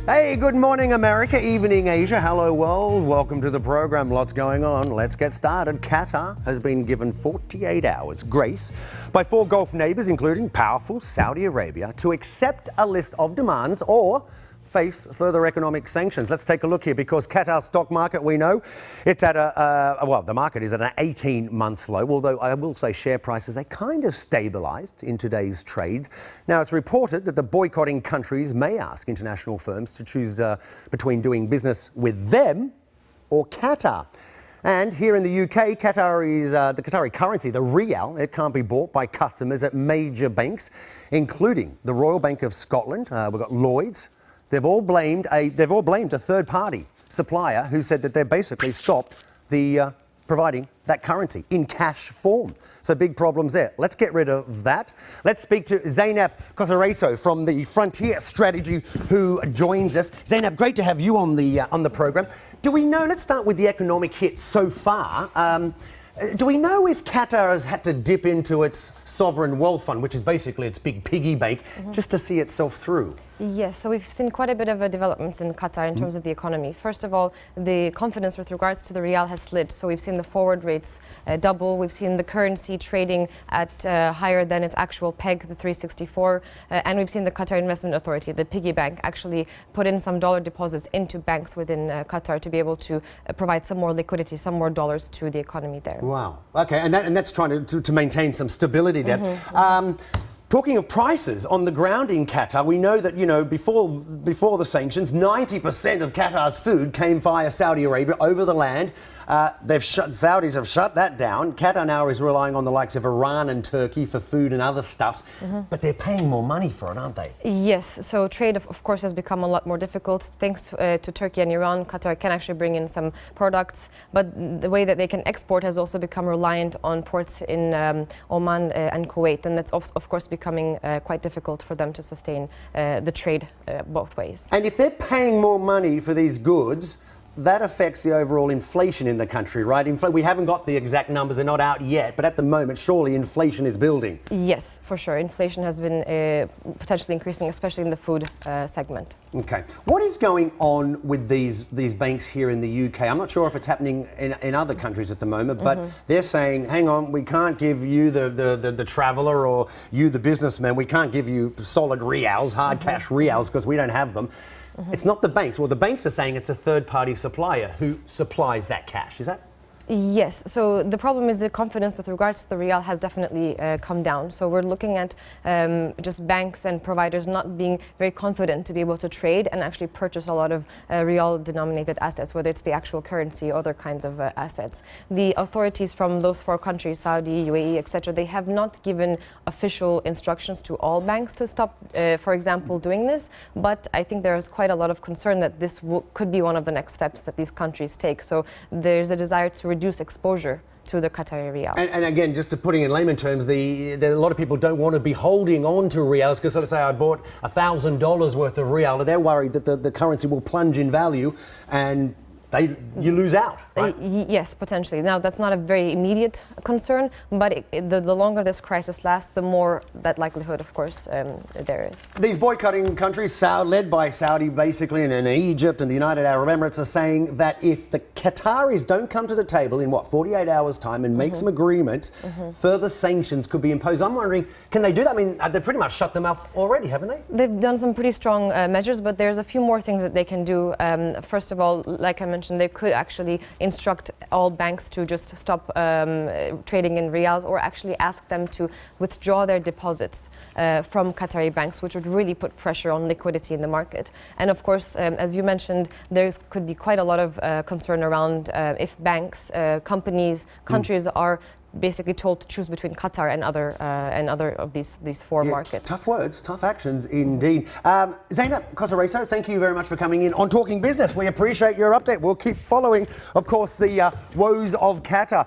Hey, good morning, America. Evening, Asia. Hello, world. Welcome to the program. Lots going on. Let's get started. Qatar has been given 48 hours grace by 4 Gulf neighbours, including powerful Saudi Arabia, to accept a list of demands or face further economic sanctions. Let's take a look here, because Qatar's stock market, we know, it's at the market is at an 18-month low, although I will say share prices, they kind of stabilised in today's trades. Now, it's reported that the boycotting countries may ask international firms to choose between doing business with them or Qatar. And here in the UK, the Qatari currency, the rial, it can't be bought by customers at major banks, including the Royal Bank of Scotland. We've got Lloyds. They've all blamed a third-party supplier who said that they've basically stopped providing that currency in cash form. So big problems there. Let's get rid of that. Let's speak to Zeynep Kosereisoğlu from the Frontier Strategy, who joins us. Zeynep, great to have you on the program. Do we know? Let's start with the economic hit so far. Do we know if Qatar has had to dip into its sovereign wealth fund, which is basically its big piggy bank, just to see itself through? Yes, so we've seen quite a bit of developments in Qatar in terms of the economy. First of all, the confidence with regards to the rial has slid. So we've seen the forward rates double. We've seen the currency trading at higher than its actual peg, the 364. And we've seen the Qatar Investment Authority, the piggy bank, actually put in some dollar deposits into banks within Qatar to be able to provide some more liquidity, some more dollars to the economy there. Wow. Okay, and that's trying to maintain some stability there. Talking of prices on the ground in Qatar, we know that, before the sanctions, 90% of Qatar's food came via Saudi Arabia over the land. Saudis have shut that down. Qatar now is relying on the likes of Iran and Turkey for food and other stuffs, but they're paying more money for it, aren't they? Yes, so trade of course has become a lot more difficult. Thanks to Turkey and Iran, Qatar can actually bring in some products, but the way that they can export has also become reliant on ports in Oman and Kuwait, and that's of course becoming quite difficult for them to sustain the trade both ways. And if they're paying more money for these goods, that affects the overall inflation in the country, right? We haven't got the exact numbers, they're not out yet, but at the moment, surely inflation is building. Yes, for sure. Inflation has been potentially increasing, especially in the food segment. Okay. What is going on with these banks here in the UK? I'm not sure if it's happening in other countries at the moment, but they're saying, hang on, we can't give you the traveller or you the businessman, we can't give you solid rials, hard cash rials, because we don't have them. It's not the banks. Well, the banks are saying it's a third-party supplier who supplies that cash. Is that? Yes, so the problem is the confidence with regards to the rial has definitely come down. So we're looking at just banks and providers not being very confident to be able to trade and actually purchase a lot of rial-denominated assets, whether it's the actual currency or other kinds of assets. The authorities from those 4 countries, Saudi, UAE, etc., they have not given official instructions to all banks to stop, for example, doing this. But I think there is quite a lot of concern that this could be one of the next steps that these countries take. So there's a desire to reduce exposure to the Qatari rial. And again, just to put it in layman terms, a lot of people don't want to be holding on to rials, because let's say I bought $1,000 worth of rial, and they're worried that the currency will plunge in value and you lose out, right? Yes, potentially. Now, that's not a very immediate concern, but the longer this crisis lasts, the more that likelihood, of course, there is. These boycotting countries, led by Saudi, basically, and Egypt and the United Arab Emirates, are saying that if the Qataris don't come to the table in, 48 hours' time and make some agreements, further sanctions could be imposed. I'm wondering, can they do that? I mean, they've pretty much shut them off already, haven't they? They've done some pretty strong measures, but there's a few more things that they can do. First of all, like I mentioned, they could actually instruct all banks to just stop trading in rials, or actually ask them to withdraw their deposits from Qatari banks, which would really put pressure on liquidity in the market. And of course, as you mentioned, there could be quite a lot of concern around if banks, companies, countries are basically told to choose between Qatar and other of these 4 markets. Tough words, tough actions indeed. Zeynep Kosereisoğlu, thank you very much for coming in on Talking Business. We appreciate your update. We'll keep following, of course, the woes of Qatar.